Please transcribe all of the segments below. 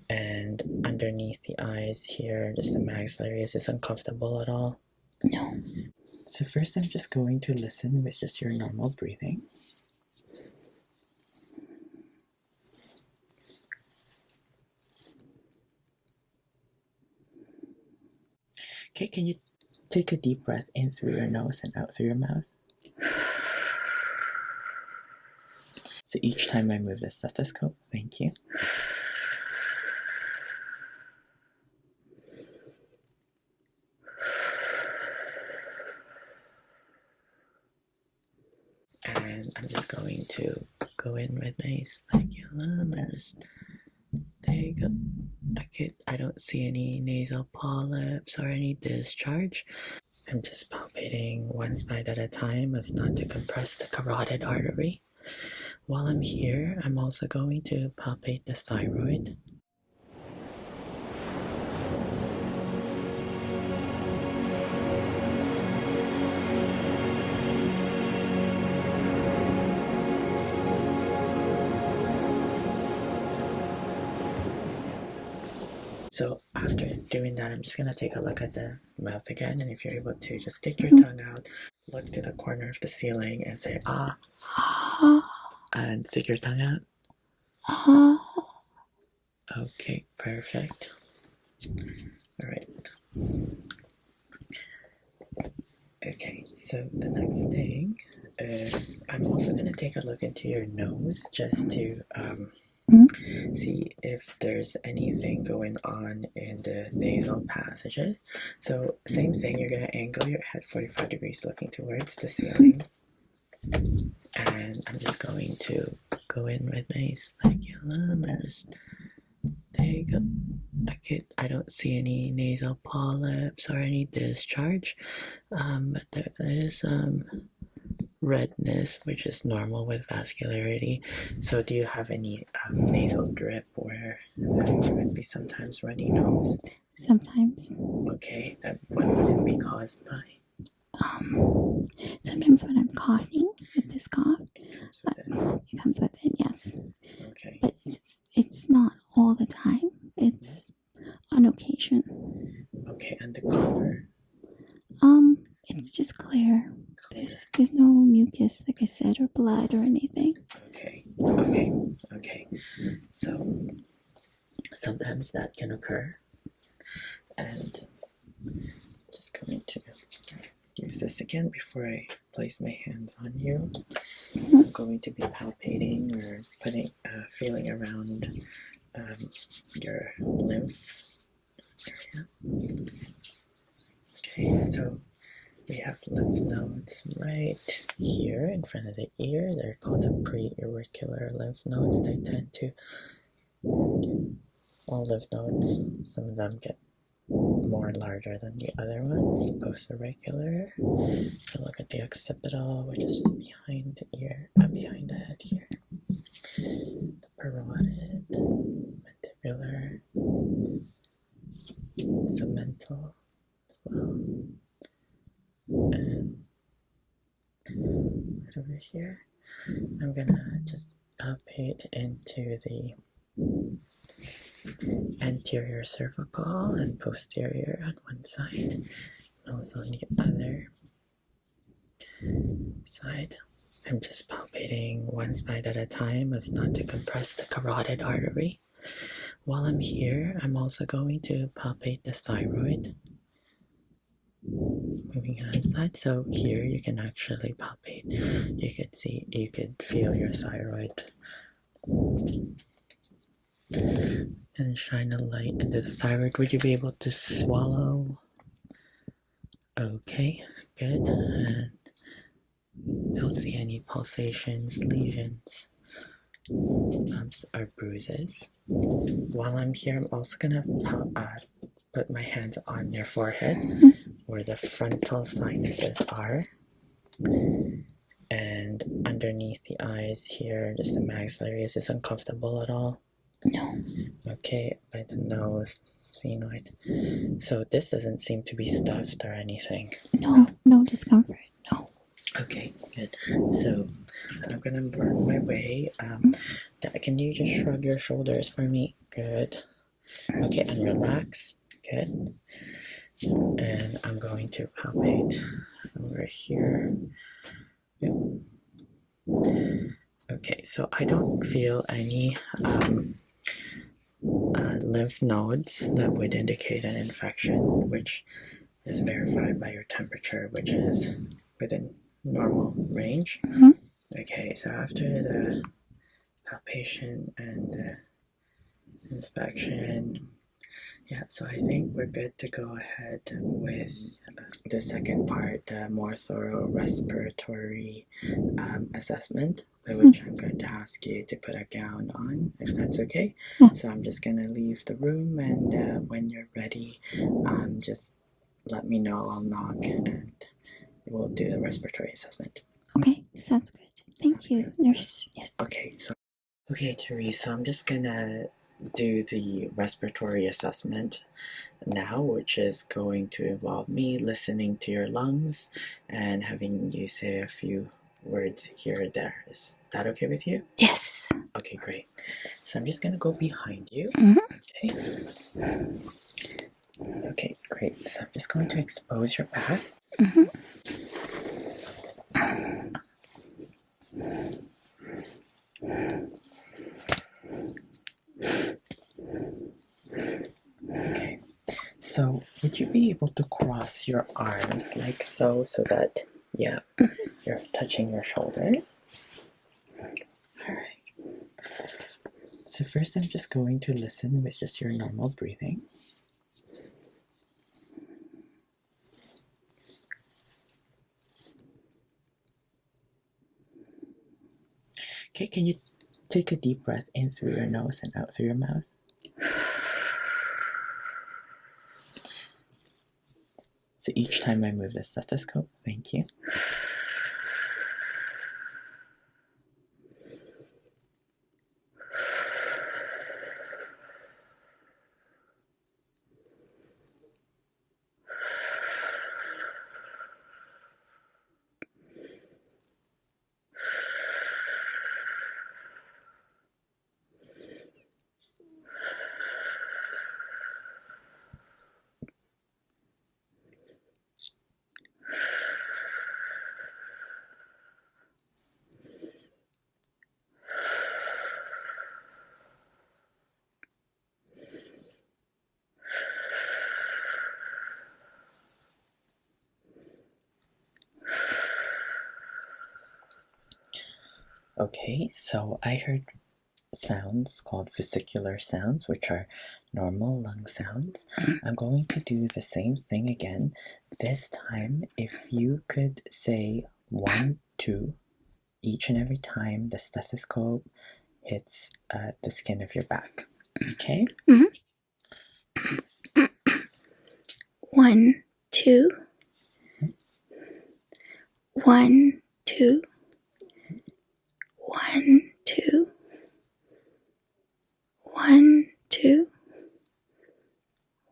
And underneath the eyes here, just the maxillary, is this uncomfortable at all? No. So first I'm just going to listen with just your normal breathing. Okay, can you take a deep breath in through your nose and out through your mouth? So each time I move the stethoscope, thank you. And I'm just going to go in with my speculum and just take a okay, I don't see any nasal polyps or any discharge. I'm just palpating one side at a time as not to compress the carotid artery. While I'm here, I'm also going to palpate the thyroid. So after doing that, I'm just going to take a look at the mouth again, and if you're able to, just stick your tongue out, look to the corner of the ceiling and say, ah, and stick your tongue out. Okay, perfect. All right. Okay, so the next thing is I'm also going to take a look into your nose just to see if there's anything going on in the nasal passages. So same thing, you're going to angle your head 45 degrees looking towards the ceiling. And I'm just going to go in with my speculum and just take a okay, I don't see any nasal polyps or any discharge, but there is redness, which is normal with vascularity. So do you have any nasal drip where there would be sometimes runny nose? Sometimes. Okay, what would it be caused by? Sometimes when I'm coughing with this cough, It comes with it, yes. Okay. But it's not all the time. It's on occasion. Okay, and the color? It's just clear. There's no mucus, like I said, or blood or anything. Okay. So sometimes that can occur, and just going to use this again before I place my hands on you. I'm going to be palpating or feeling around your lymph area. Okay, so we have lymph nodes right here in front of the ear. They're called the pre-auricular lymph nodes. They tend to, all lymph nodes, some of them get more larger than the other ones. Post-auricular. Look at the occipital, which is just behind the ear, behind the head here. The parotid, mandibular, segmental as well. And right over here, I'm gonna just palpate into the anterior cervical and posterior on one side, and also on the other side. I'm just palpating one side at a time as not to compress the carotid artery. While I'm here, I'm also going to palpate the thyroid. Moving on side, so here you can actually palpate. You could feel your thyroid and shine a light into the thyroid. Would you be able to swallow? Okay, good. And don't see any pulsations, lesions, bumps, or bruises. While I'm here, I'm also gonna put my hands on your forehead where the frontal sinuses are, and underneath the eyes here, just the maxillary. Is this uncomfortable at all? No. Okay, by the nose, sphenoid. So this doesn't seem to be stuffed or anything. No discomfort. No. Okay, good. So I'm gonna work my way. Can you just shrug your shoulders for me? Good. Okay, and relax. Good. And I'm going to palpate over here. Yep. Okay, so I don't feel any lymph nodes that would indicate an infection, which is verified by your temperature, which is within normal range. Mm-hmm. Okay, so after the palpation and the inspection, yeah, so I think we're good to go ahead with the second part, the more thorough respiratory assessment, by which I'm going to ask you to put a gown on, if that's okay. Yeah. So I'm just going to leave the room, and when you're ready, just let me know. I'll knock, and we'll do the respiratory assessment. Okay, sounds good. Thank you, nurse. Yes. Okay, Therese, so I'm just gonna do the respiratory assessment now, which is going to involve me listening to your lungs and having you say a few words here or there. Is that okay with you? Yes. Okay, great. So I'm just gonna go behind you. Mm-hmm. Okay. Okay, great. So I'm just going to expose your back. Mm-hmm. Okay. So would you be able to cross your arms like so, so that, yeah, you're touching your shoulders? Alright. So first I'm just going to listen with just your normal breathing. Okay, can you take a deep breath in through your nose and out through your mouth? So each time I move the stethoscope, thank you. Okay, so I heard sounds called vesicular sounds, which are normal lung sounds. I'm going to do the same thing again. This time, if you could say 1, 2 each and every time the stethoscope hits the skin of your back. Okay? Mm-hmm. 1, 2. 1, 2. 1, 2. 1, 2.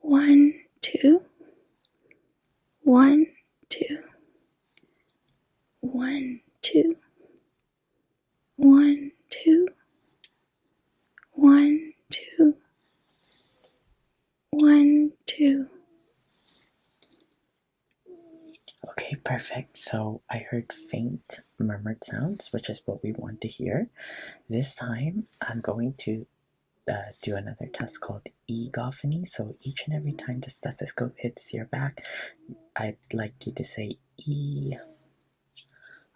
1, 2. 1, 2. 1, 2. 1, 2. 1, 2. 1, 2. Okay, perfect. So I heard faint murmured sounds, which is what we want to hear. This time I'm going to do another test called egophony. So each and every time the stethoscope hits your back, I'd like you to say E.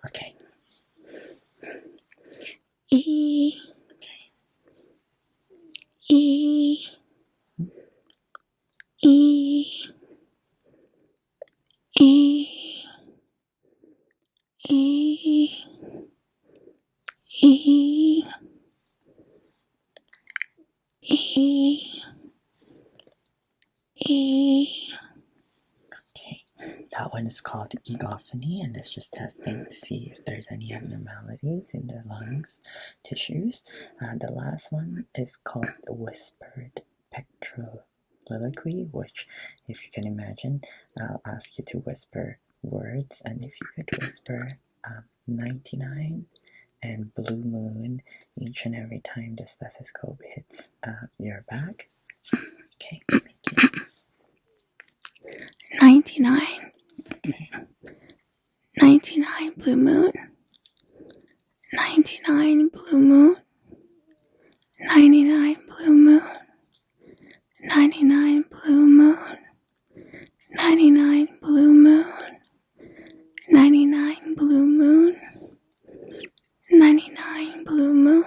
Okay. E. Okay. E. E. E. E. E. E. E. Okay. That one is called egophony, and it's just testing to see if there's any abnormalities in the lungs tissues. The last one is called whispered pectroliloquy, which, if you can imagine, I'll ask you to whisper words, and if you could whisper 99 and blue moon each and every time the stethoscope hits your back. Okay, thank you. 99. Okay. 99 blue moon. 99 blue moon. 99 blue moon. 99 blue moon. 99 blue moon. 99 blue moon. 99 blue moon.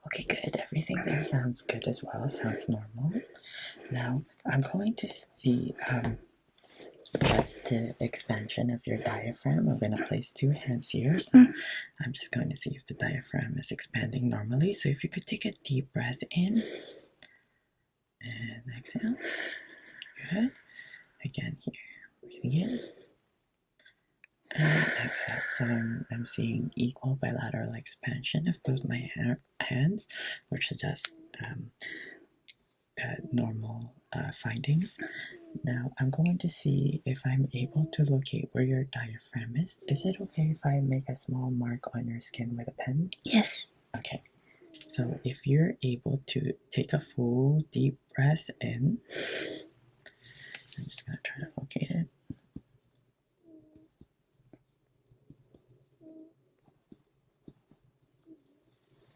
Okay, good. Everything there sounds good as well. Sounds normal. Now, I'm going to see the expansion of your diaphragm. I'm going to place 2 hands here. So I'm just going to see if the diaphragm is expanding normally. So if you could take a deep breath in and exhale. Good. Again here. Breathing in. And exhale. So I'm seeing equal bilateral expansion of both my hands, which suggests normal findings. Now I'm going to see if I'm able to locate where your diaphragm is. Is it okay if I make a small mark on your skin with a pen? Yes. Okay. So if you're able to take a full deep breath in, I'm just going to try to locate it.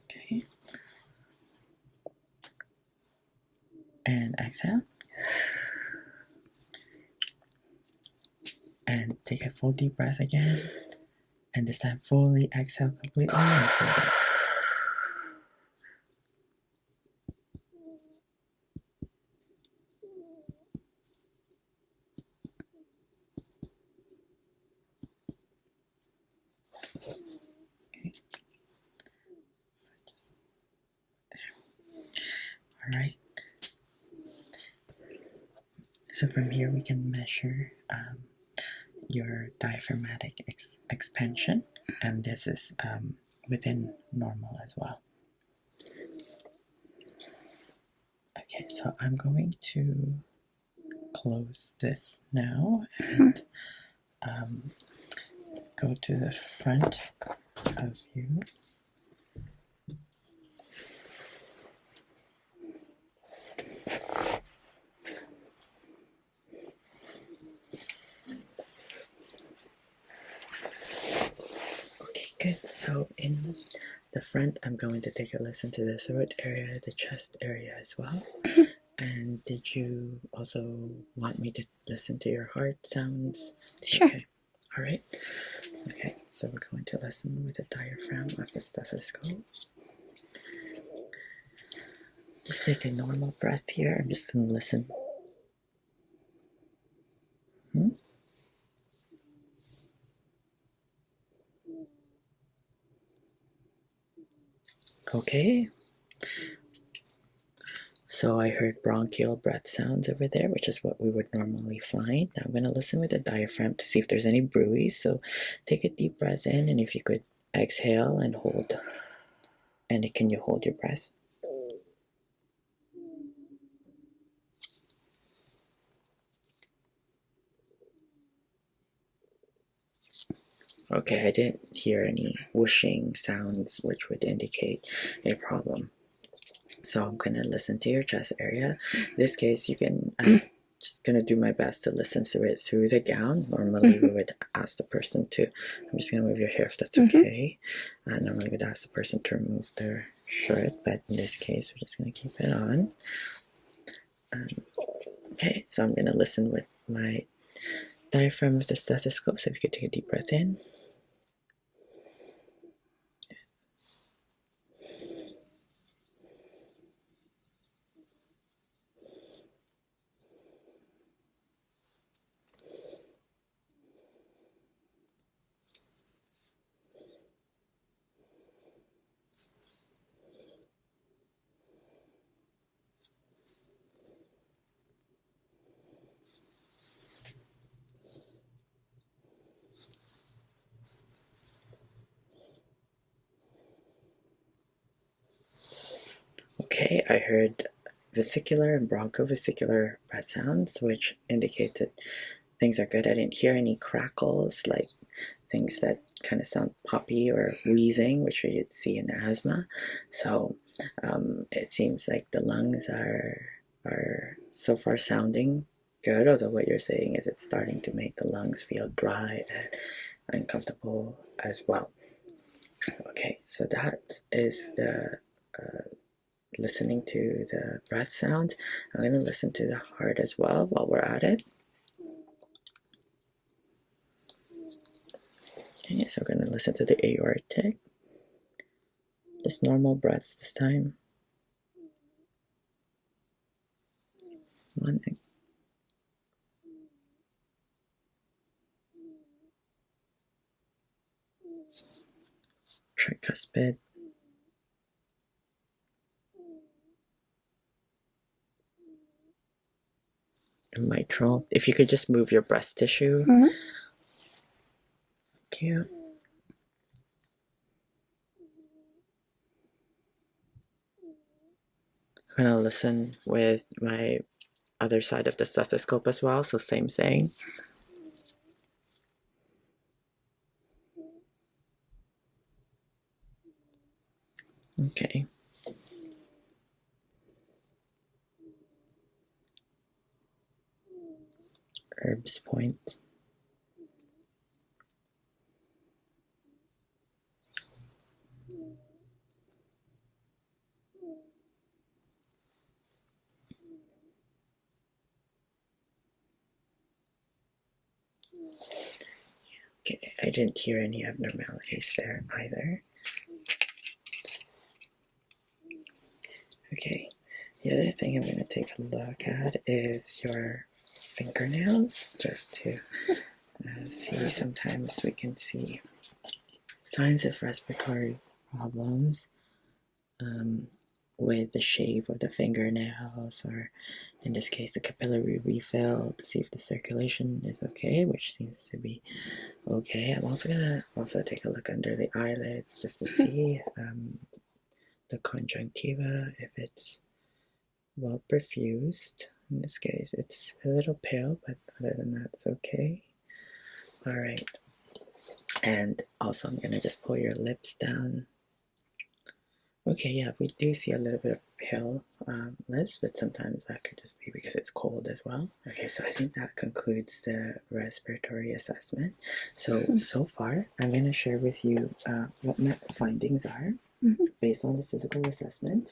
Okay. And exhale. And take a full deep breath again. And this time fully exhale completely and hold it. Okay. So just there. Alright. So from here we can measure your diaphragmatic expansion, and this is within normal as well. Okay, so I'm going to close this now and go to the front of you. Okay, good. So in the front, I'm going to take a listen to the throat area, the chest area as well. And did you also want me to listen to your heart sounds? Sure. Okay. All right. Okay, so we're going to listen with the diaphragm of the stethoscope. Just take a normal breath here. I'm just going to listen. Okay. So I heard bronchial breath sounds over there, which is what we would normally find. Now I'm going to listen with the diaphragm to see if there's any bruise. So take a deep breath in, and if you could exhale and hold. And can you hold your breath? Okay, I didn't hear any whooshing sounds, which would indicate a problem. So I'm going to listen to your chest area. In this case, I'm just going to do my best to listen through it through the gown. Normally, we would ask the person to, I'm just going to move your hair if that's okay. Normally, we would ask the person to remove their shirt, but in this case, we're just going to keep it on. Okay, so I'm going to listen with my diaphragm with the stethoscope. So if you could take a deep breath in. Okay, I heard vesicular and bronchovesicular breath sounds, which indicate that things are good. I didn't hear any crackles, like things that kind of sound poppy or wheezing, which you'd see in asthma. So it seems like the lungs are so far sounding good, although what you're saying is it's starting to make the lungs feel dry and uncomfortable as well. Okay, so that is the listening to the breath sound. I'm going to listen to the heart as well while we're at it. Okay, so we're going to listen to the aortic. Just normal breaths this time. One. Tricuspid. Mitral. If you could just move your breast tissue. Thank you. I'm going to listen with my other side of the stethoscope as well, so same thing. Okay. Herbs point. Okay, I didn't hear any abnormalities there either. Okay, the other thing I'm going to take a look at is your fingernails, just to see. Sometimes we can see signs of respiratory problems with the shape of the fingernails, or in this case the capillary refill, to see if the circulation is okay, which seems to be okay. I'm also going to take a look under the eyelids just to see the conjunctiva, if it's well perfused. In this case, it's a little pale, but other than that, it's okay. All right. And also, I'm going to just pull your lips down. Okay, yeah, we do see a little bit of pale lips, but sometimes that could just be because it's cold as well. Okay, so I think that concludes the respiratory assessment. So far, I'm going to share with you what my findings are based on the physical assessment.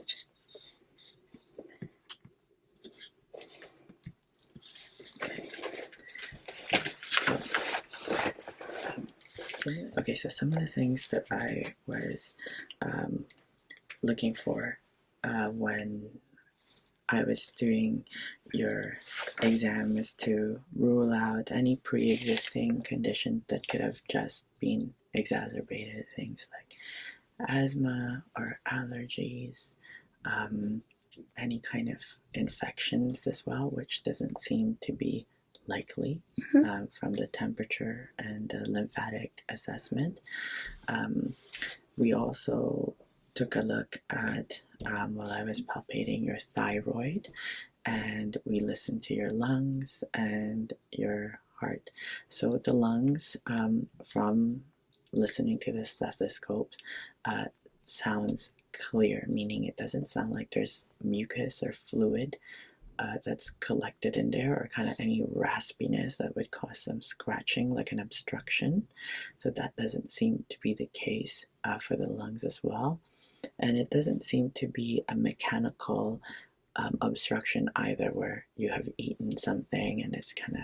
Okay, so some of the things that I was looking for when I was doing your exam is to rule out any pre-existing condition that could have just been exacerbated, things like asthma or allergies, any kind of infections as well, which doesn't seem to be likely from the temperature and the lymphatic assessment. We also took a look at, while I was palpating your thyroid, and we listened to your lungs and your heart. So the lungs, from listening to the stethoscope, sounds clear, meaning it doesn't sound like there's mucus or fluid that's collected in there, or kind of any raspiness that would cause some scratching, like an obstruction. So that doesn't seem to be the case for the lungs as well. And it doesn't seem to be a mechanical obstruction either, where you have eaten something and it's kind of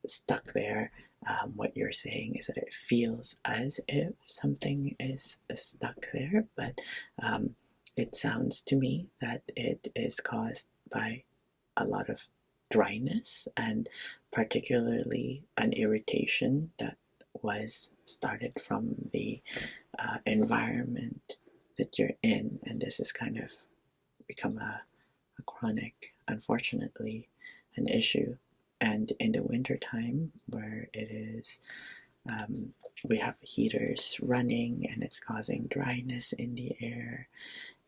stuck there. What you're saying is that it feels as if something is stuck there, but it sounds to me that it is caused by a lot of dryness, and particularly an irritation that was started from the environment that you're in, and this has kind of become a chronic, unfortunately, an issue. And in the winter time, where it is we have heaters running and it's causing dryness in the air,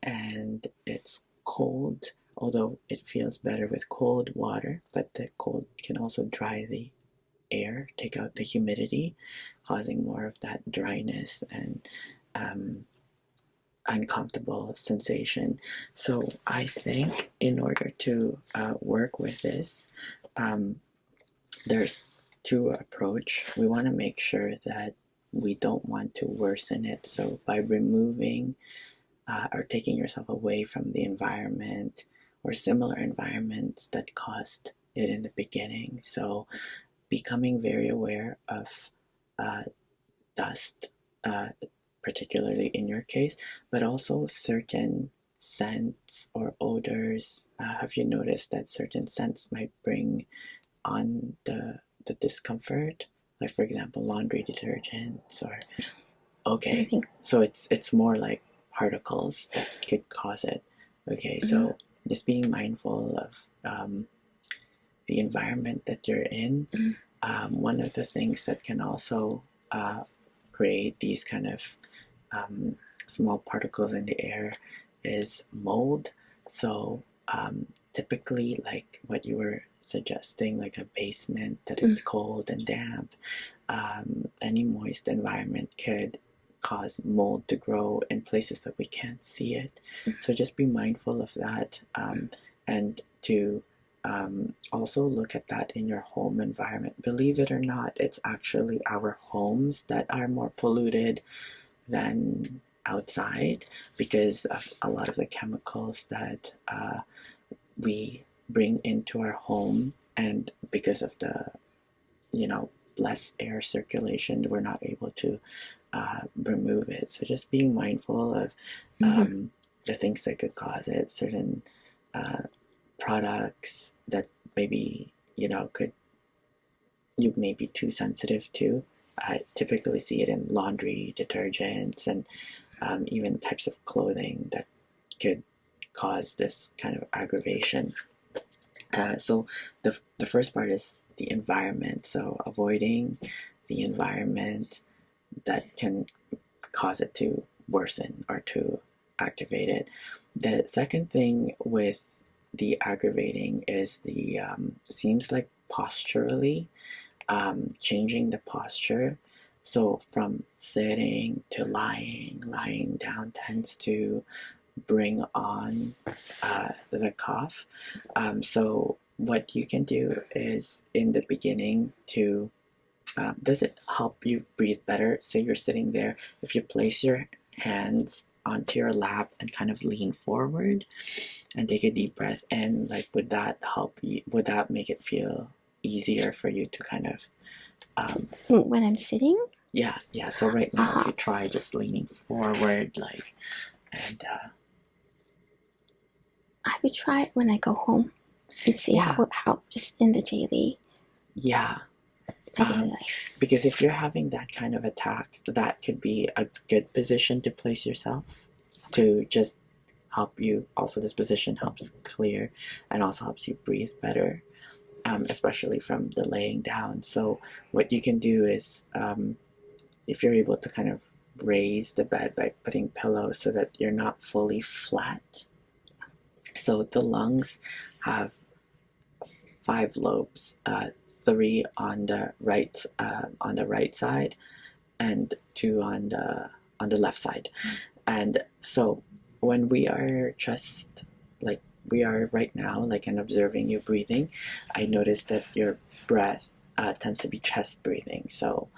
and it's cold, although it feels better with cold water, but the cold can also dry the air, take out the humidity, causing more of that dryness and uncomfortable sensation. So I think in order to work with this, there's two approach. We want to make sure that we don't want to worsen it. So by removing or taking yourself away from the environment or similar environments that caused it in the beginning. So becoming very aware of dust, particularly in your case, but also certain scents or odors. Have you noticed that certain scents might bring on the discomfort? Like for example, laundry detergents or okay, so it's more like particles that could cause it. Okay, so just being mindful of the environment that you're in. One of the things that can also create these kind of small particles in the air is mold. So typically, like what you were suggesting, like a basement that is cold and damp, any moist environment could cause mold to grow in places that we can't see it. So just be mindful of that, and to also look at that in your home environment. Believe it or not, it's actually our homes that are more polluted than outside because of a lot of the chemicals that we bring into our home, and because of the less air circulation, we're not able to remove it. So just being mindful of the things that could cause it, certain products that maybe could you may be too sensitive to. I typically see it in laundry detergents and even types of clothing that could cause this kind of aggravation. So the first part is the environment. So avoiding the environment that can cause it to worsen or to activate it. The second thing with the aggravating is the seems like posturally changing the posture. So from sitting to lying down tends to bring on the cough. So what you can do is in the beginning to does it help you breathe better? Say you're sitting there, if you place your hands onto your lap and kind of lean forward and take a deep breath in, like would that help you? Would that make it feel easier for you to kind of when I'm sitting? Yeah. So right now if you try just leaning forward like and I would try it when I go home and see how just in the daily life. Because if you're having that kind of attack, that could be a good position to place yourself to just help you. Also, this position helps clear and also helps you breathe better, especially from the laying down. So what you can do is if you're able to kind of raise the bed by putting pillows so that you're not fully flat. So the lungs have 5 lobes, 3 on the right side, and 2 on the left side. And so when we are just like we are right now, like and observing you breathing, I noticed that your breath tends to be chest breathing. So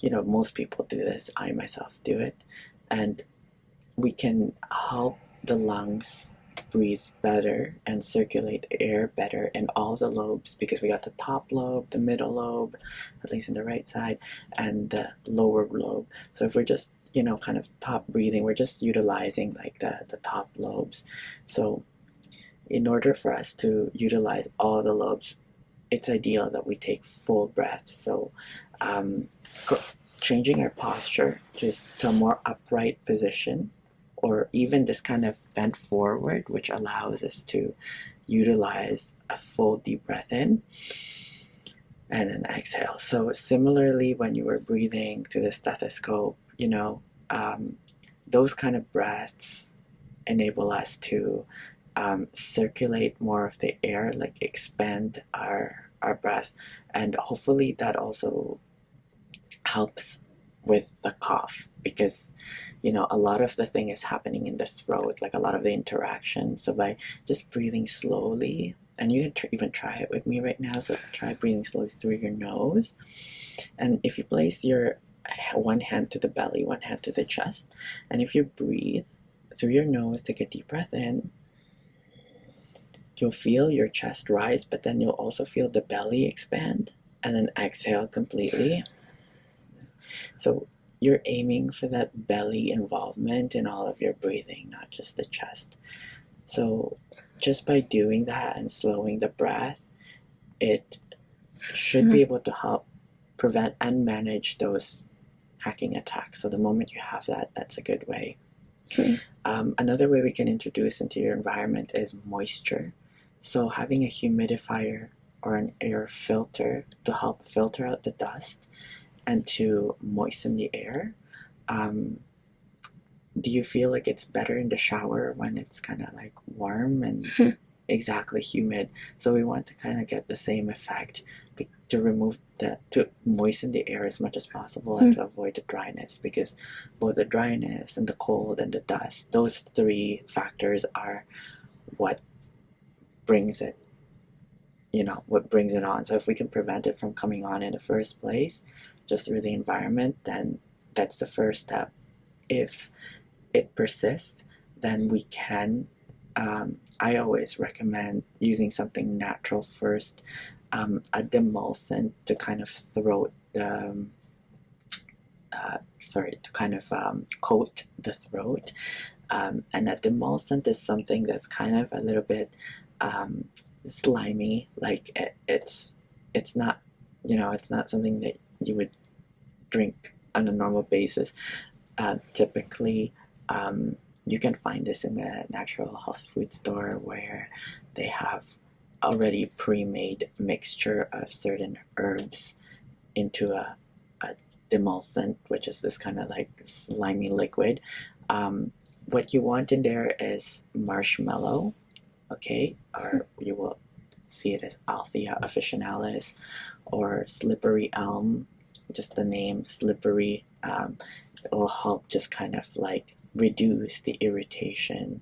most people do this. I myself do it, and we can help the lungs breathe better and circulate air better in all the lobes, because we got the top lobe, the middle lobe, at least in the right side, and the lower lobe. So if we're just kind of top breathing, we're just utilizing like the top lobes. So in order for us to utilize all the lobes, it's ideal that we take full breaths. So changing our posture to a more upright position, or even this kind of bent forward, which allows us to utilize a full deep breath in and then exhale. So similarly, when you were breathing through the stethoscope, those kind of breaths enable us to circulate more of the air, like expand our our breath, and hopefully that also helps with the cough, because a lot of the thing is happening in the throat, like a lot of the interaction. So by just breathing slowly, and you can even try it with me right now, so try breathing slowly through your nose, and if you place your one hand to the belly, one hand to the chest, and if you breathe through your nose, take a deep breath in, you'll feel your chest rise, but then you'll also feel the belly expand, and then exhale completely. So you're aiming for that belly involvement in all of your breathing, not just the chest. So just by doing that and slowing the breath, it should be able to help prevent and manage those hacking attacks. So the moment you have that, that's a good way. Another way we can introduce into your environment is moisture. So having a humidifier or an air filter to help filter out the dust and to moisten the air. Do you feel like it's better in the shower when it's kind of like warm and exactly humid? So we want to kind of get the same effect to moisten the air as much as possible and to avoid the dryness, because both the dryness and the cold and the dust, those three factors are what brings it on. So if we can prevent it from coming on in the first place, just through the environment, then that's the first step. If it persists, then we can, I always recommend using something natural first, a demulcent to kind of throat the, to kind of coat the throat. And a demulcent is something that's kind of a little bit slimy, like it's not it's not something that you would drink on a normal basis. Typically you can find this in the natural health food store, where they have already pre-made mixture of certain herbs into a demulcent, which is this kind of like slimy liquid. What you want in there is marshmallow, okay, or you will see it as Althea officinalis or slippery elm, just the name slippery. It will help just kind of like reduce the irritation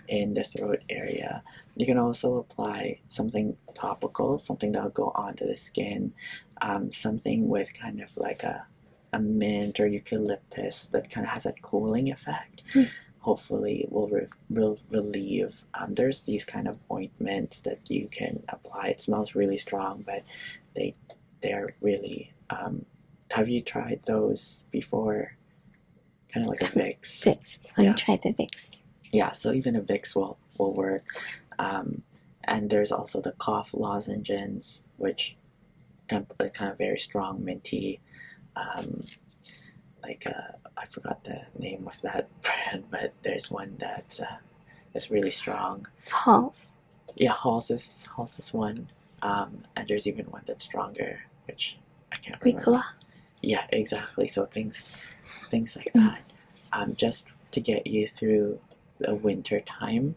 in the throat area. You can also apply something topical, something that will go onto the skin, something with kind of like a mint or eucalyptus that kind of has a cooling effect. Hopefully will relieve. There's these kind of ointments that you can apply. It smells really strong, but they're really. Have you tried those before? Kind of like a Vicks. I tried the Vicks. Yeah, so even a Vicks will work. And there's also the cough lozenges, which kind of very strong, minty. I forgot the name of that brand, but there's one that is really strong. Halls. Yeah, Halls is one. And there's even one that's stronger, which I can't remember. Ricola. Yeah, exactly. So things like that. Just to get you through the winter time,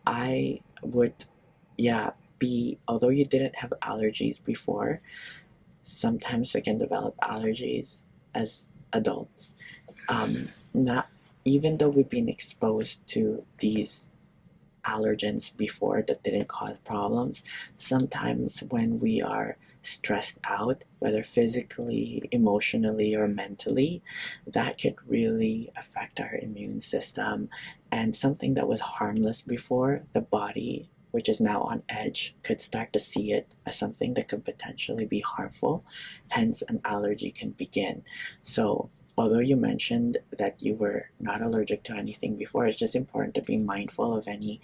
I would, although you didn't have allergies before, sometimes we can develop allergies as adults. Not even though we've been exposed to these allergens before that didn't cause problems, sometimes when we are stressed out, whether physically, emotionally, or mentally, that could really affect our immune system. And something that was harmless before, the body, which is now on edge, could start to see it as something that could potentially be harmful. Hence, an allergy can begin. So, although you mentioned that you were not allergic to anything before, it's just important to be mindful of any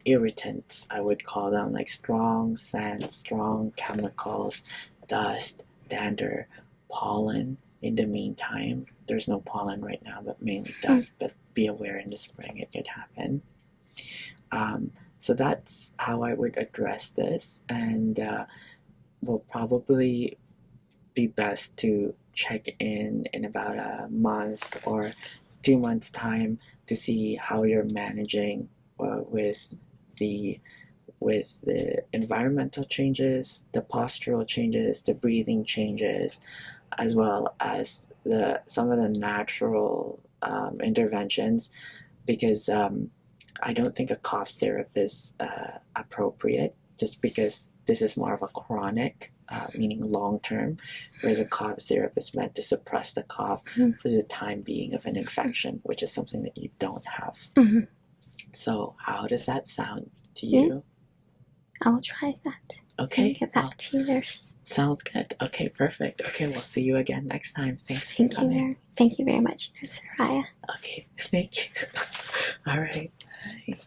irritants, I would call them, like strong scents, strong chemicals, dust, dander, pollen. In the meantime, there's no pollen right now, but mainly dust, but be aware in the spring it could happen. So that's how I would address this, and will probably be best to check in about a month or 2 months time to see how you're managing with the with the environmental changes, the postural changes, the breathing changes, as well as some of the natural interventions, because I don't think a cough syrup is appropriate, just because this is more of a chronic, meaning long term, whereas a cough syrup is meant to suppress the cough for the time being of an infection, which is something that you don't have. So how does that sound to you? I'll try that. Okay. And get back to you, nurse. Sounds good. Okay, perfect. Okay, we'll see you again next time. Thanks for coming. Thank you very much, Nurse Hiraya. Okay, thank you. All right. Bye.